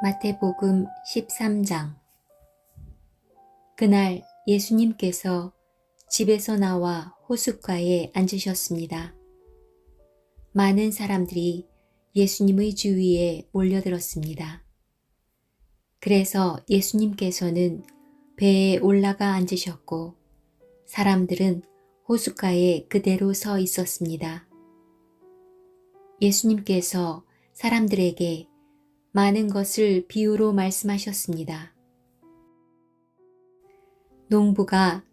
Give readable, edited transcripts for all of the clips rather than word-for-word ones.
마태복음 13장. 그날 예수님께서 집에서 나와 호숫가에 앉으셨습니다. 많은 사람들이 예수님의 주위에 몰려들었습니다. 그래서 예수님께서는 배에 올라가 앉으셨고 사람들은 호숫가에 그대로 서 있었습니다. 예수님께서 사람들에게 많은 것을 비유로 말씀하셨습니다. 농부가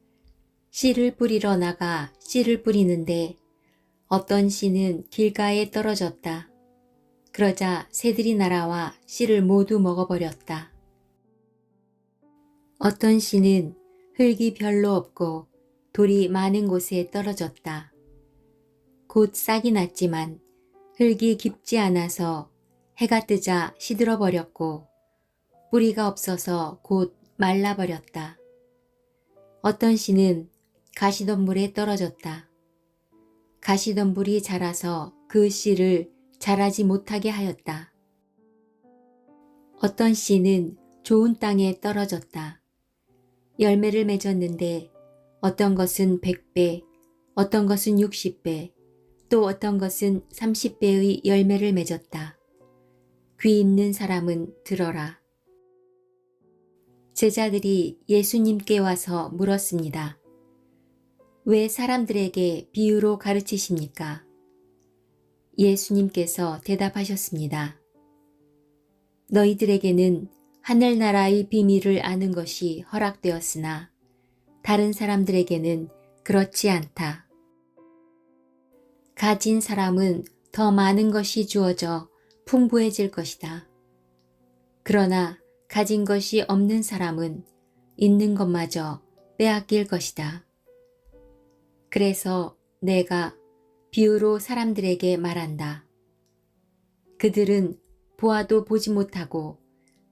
씨를 뿌리러 나가 씨를 뿌리는데 어떤 씨는 길가에 떨어졌다. 그러자 새들이 날아와 씨를 모두 먹어버렸다. 어떤 씨는 흙이 별로 없고 돌이 많은 곳에 떨어졌다. 곧 싹이 났지만 흙이 깊지 않아서 해가 뜨자 시들어 버렸고 뿌리가 없어서 곧 말라버렸다. 어떤 씨는 가시덤불에 떨어졌다. 가시덤불이 자라서 그 씨를 자라지 못하게 하였다. 어떤 씨는 좋은 땅에 떨어졌다. 열매를 맺었는데 어떤 것은 100배, 어떤 것은 60배, 또 어떤 것은 30배의 열매를 맺었다. 귀 있는 사람은 들어라. 제자들이 예수님께 와서 물었습니다. 왜 사람들에게 비유로 가르치십니까? 예수님께서 대답하셨습니다. 너희들에게는 하늘나라의 비밀을 아는 것이 허락되었으나 다른 사람들에게는 그렇지 않다. 가진 사람은 더 많은 것이 주어져 풍부해질 것이다. 그러나 가진 것이 없는 사람은 있는 것마저 빼앗길 것이다. 그래서 내가 비유로 사람들에게 말한다. 그들은 보아도 보지 못하고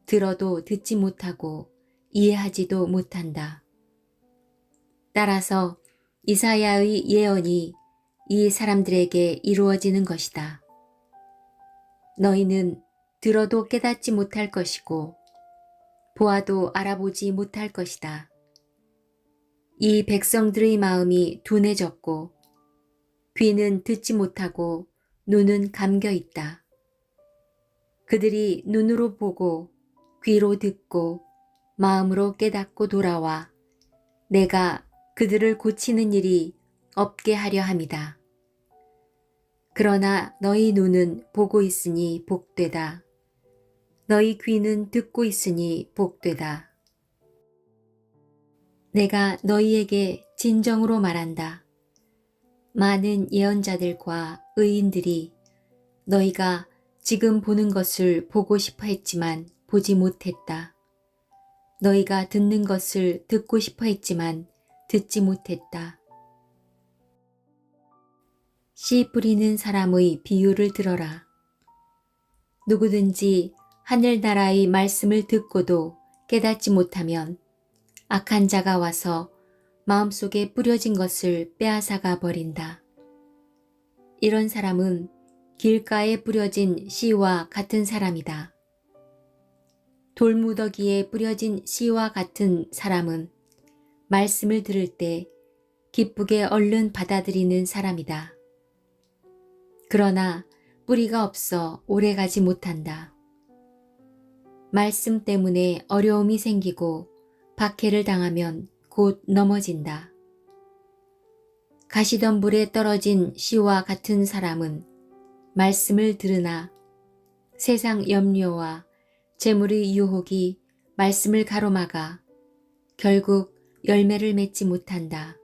들어도 듣지 못하고 이해하지도 못한다. 따라서 이사야의 예언이 이 사람들에게 이루어지는 것이다. 너희는 들어도 깨닫지 못할 것이고 보아도 알아보지 못할 것이다. 이 백성들의 마음이 둔해졌고 귀는 듣지 못하고 눈은 감겨 있다. 그들이 눈으로 보고 귀로 듣고 마음으로 깨닫고 돌아와 내가 그들을 고치는 일이 없게 하려 함이다. 그러나 너희 눈은 보고 있으니 복되다. 너희 귀는 듣고 있으니 복되다. 내가 너희에게 진정으로 말한다. 많은 예언자들과 의인들이 너희가 지금 보는 것을 보고 싶어 했지만 보지 못했다. 너희가 듣는 것을 듣고 싶어 했지만 듣지 못했다. 씨 뿌리는 사람의 비유를 들어라. 누구든지 하늘나라의 말씀을 듣고도 깨닫지 못하면 악한 자가 와서 마음속에 뿌려진 것을 빼앗아가 버린다. 이런 사람은 길가에 뿌려진 씨와 같은 사람이다. 돌무더기에 뿌려진 씨와 같은 사람은 말씀을 들을 때 기쁘게 얼른 받아들이는 사람이다. 그러나 뿌리가 없어 오래가지 못한다. 말씀 때문에 어려움이 생기고 박해를 당하면 곧 넘어진다. 가시덤불에 떨어진 씨와 같은 사람은 말씀을 들으나 세상 염려와 재물의 유혹이 말씀을 가로막아 결국 열매를 맺지 못한다.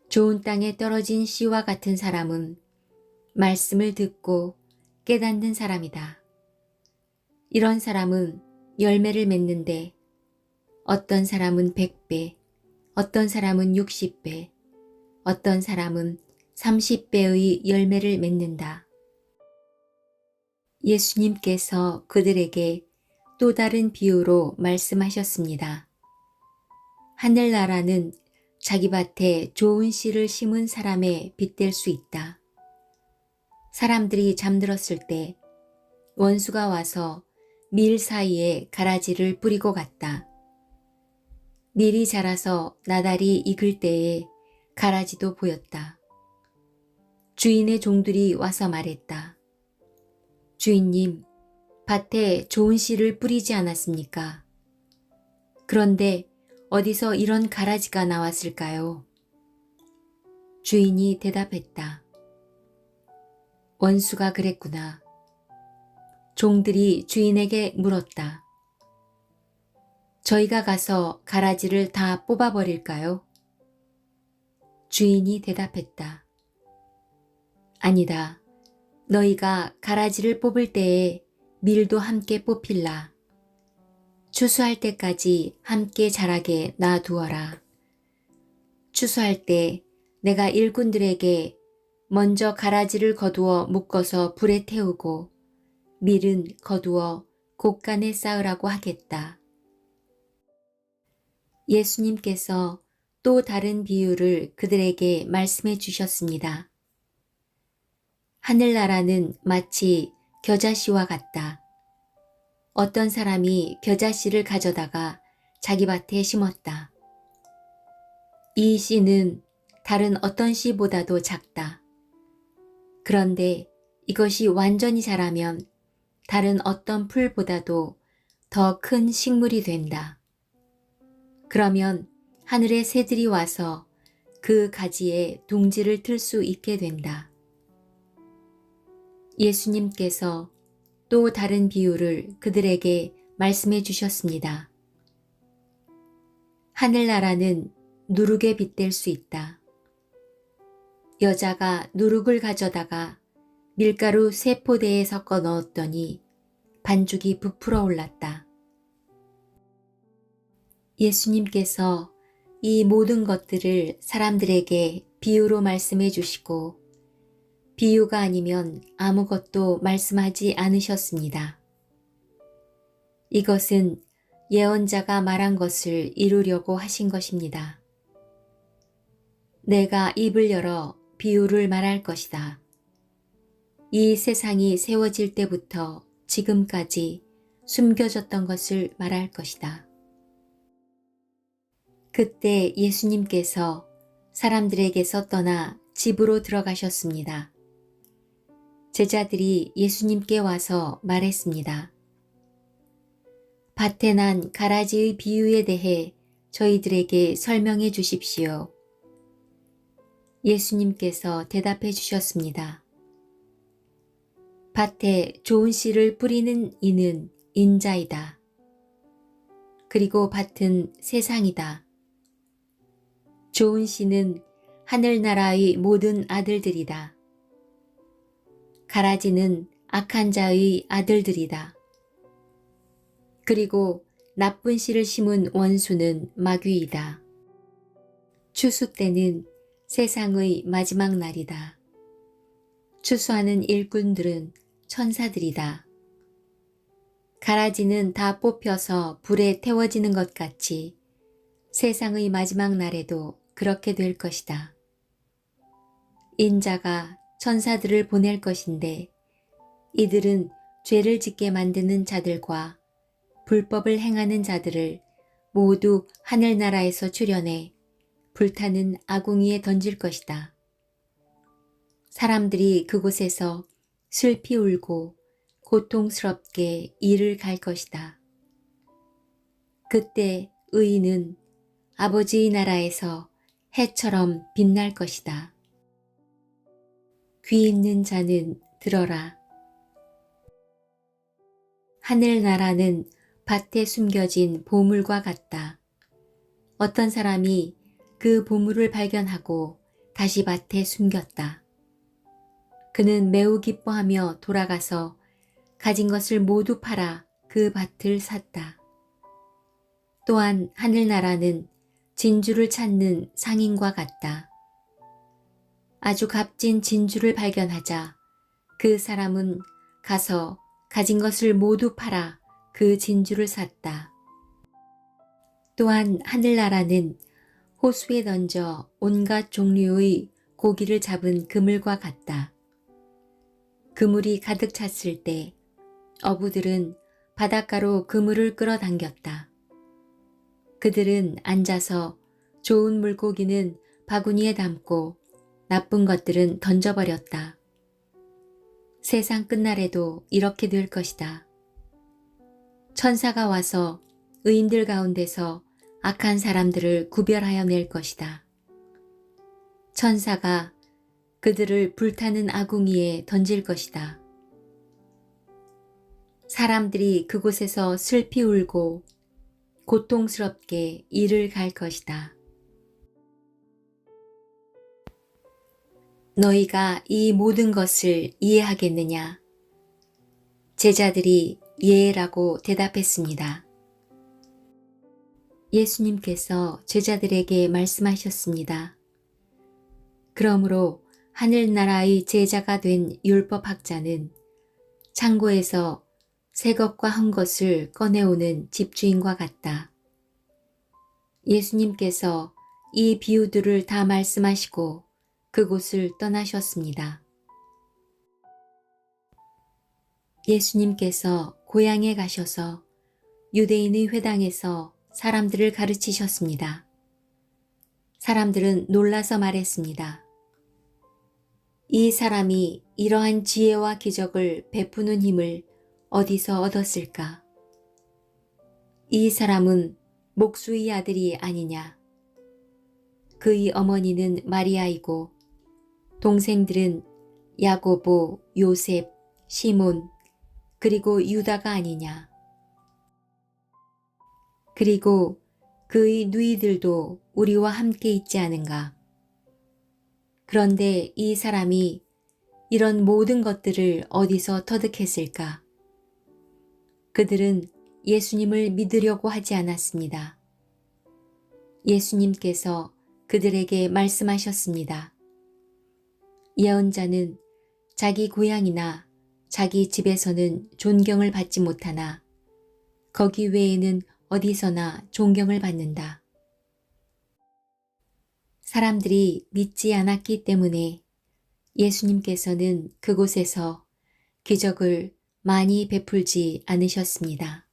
좋은 땅에 떨어진 씨와 같은 사람은 말씀을 듣고 깨닫는 사람이다. 이런 사람은 열매를 맺는데 어떤 사람은 100배, 어떤 사람은 60배, 어떤 사람은 30배의 열매를 맺는다. 예수님께서 그들에게 또 다른 비유로 말씀하셨습니다. 하늘나라는 자기 밭에 좋은 씨를 심은 사람에 빗댈 수 있다. 사람들이 잠들었을 때 원수가 와서 밀 사이에 가라지를 뿌리고 갔다. 밀이 자라서 나달이 익을 때에 가라지도 보였다. 주인의 종들이 와서 말했다. 주인님, 밭에 좋은 씨를 뿌리지 않았습니까? 그런데 어디서 이런 가라지가 나왔을까요? 주인이 대답했다. 원수가 그랬구나. 종들이 주인에게 물었다. 저희가 가서 가라지를 다 뽑아버릴까요? 주인이 대답했다. 아니다. 너희가 가라지를 뽑을 때에 밀도 함께 뽑힐라. 추수할 때까지 함께 자라게 놔두어라. 추수할 때 내가 일꾼들에게 먼저 가라지를 거두어 묶어서 불에 태우고 밀은 거두어 곡간에 쌓으라고 하겠다. 예수님께서 또 다른 비유를 그들에게 말씀해 주셨습니다. 하늘나라는 마치 겨자씨와 같다. 어떤 사람이 겨자씨를 가져다가 자기 밭에 심었다. 이 씨는 다른 어떤 씨보다도 작다. 그런데 이것이 완전히 자라면 다른 어떤 풀보다도 더 큰 식물이 된다. 그러면 하늘의 새들이 와서 그 가지에 둥지를 틀 수 있게 된다. 예수님께서 또 다른 비유를 그들에게 말씀해 주셨습니다. 하늘나라는 누룩에 빗댈 수 있다. 여자가 누룩을 가져다가 밀가루 3포대에 섞어 넣었더니 반죽이 부풀어 올랐다. 예수님께서 이 모든 것들을 사람들에게 비유로 말씀해 주시고 비유가 아니면 아무것도 말씀하지 않으셨습니다. 이것은 예언자가 말한 것을 이루려고 하신 것입니다. 내가 입을 열어 비유를 말할 것이다. 이 세상이 세워질 때부터 지금까지 숨겨졌던 것을 말할 것이다. 그때 예수님께서 사람들에게서 떠나 집으로 들어가셨습니다. 제자들이 예수님께 와서 말했습니다. 밭에 난 가라지의 비유에 대해 저희들에게 설명해 주십시오. 예수님께서 대답해 주셨습니다. 밭에 좋은 씨를 뿌리는 이는 인자이다. 그리고 밭은 세상이다. 좋은 씨는 하늘나라의 모든 아들들이다. 가라지는 악한 자의 아들들이다. 그리고 나쁜 씨를 심은 원수는 마귀이다. 추수 때는 세상의 마지막 날이다. 추수하는 일꾼들은 천사들이다. 가라지는 다 뽑혀서 불에 태워지는 것 같이 세상의 마지막 날에도 그렇게 될 것이다. 인자가 천사들을 보낼 것인데 이들은 죄를 짓게 만드는 자들과 불법을 행하는 자들을 모두 하늘나라에서 출현해 불타는 아궁이에 던질 것이다. 사람들이 그곳에서 슬피 울고 고통스럽게 이를 갈 것이다. 그때 의인은 아버지의 나라에서 해처럼 빛날 것이다. 귀 있는 자는 들어라. 하늘나라는 밭에 숨겨진 보물과 같다. 어떤 사람이 그 보물을 발견하고 다시 밭에 숨겼다. 그는 매우 기뻐하며 돌아가서 가진 것을 모두 팔아 그 밭을 샀다. 또한 하늘나라는 진주를 찾는 상인과 같다. 아주 값진 진주를 발견하자 그 사람은 가서 가진 것을 모두 팔아 그 진주를 샀다. 또한 하늘나라는 호수에 던져 온갖 종류의 고기를 잡은 그물과 같다. 그물이 가득 찼을 때 어부들은 바닷가로 그물을 끌어당겼다. 그들은 앉아서 좋은 물고기는 바구니에 담고 나쁜 것들은 던져버렸다. 세상 끝날에도 이렇게 될 것이다. 천사가 와서 의인들 가운데서 악한 사람들을 구별하여 낼 것이다. 천사가 그들을 불타는 아궁이에 던질 것이다. 사람들이 그곳에서 슬피 울고 고통스럽게 이를 갈 것이다. 너희가 이 모든 것을 이해하겠느냐? 제자들이 예라고 대답했습니다. 예수님께서 제자들에게 말씀하셨습니다. 그러므로 하늘나라의 제자가 된 율법학자는 창고에서 새 것과 한 것을 꺼내오는 집주인과 같다. 예수님께서 이 비유들을 다 말씀하시고 그곳을 떠나셨습니다. 예수님께서 고향에 가셔서 유대인의 회당에서 사람들을 가르치셨습니다. 사람들은 놀라서 말했습니다. 이 사람이 이러한 지혜와 기적을 베푸는 힘을 어디서 얻었을까? 이 사람은 목수의 아들이 아니냐? 그의 어머니는 마리아이고 동생들은 야고보, 요셉, 시몬, 그리고 유다가 아니냐? 그리고 그의 누이들도 우리와 함께 있지 않은가? 그런데 이 사람이 이런 모든 것들을 어디서 터득했을까? 그들은 예수님을 믿으려고 하지 않았습니다. 예수님께서 그들에게 말씀하셨습니다. 예언자는 자기 고향이나 자기 집에서는 존경을 받지 못하나 거기 외에는 어디서나 존경을 받는다. 사람들이 믿지 않았기 때문에 예수님께서는 그곳에서 기적을 많이 베풀지 않으셨습니다.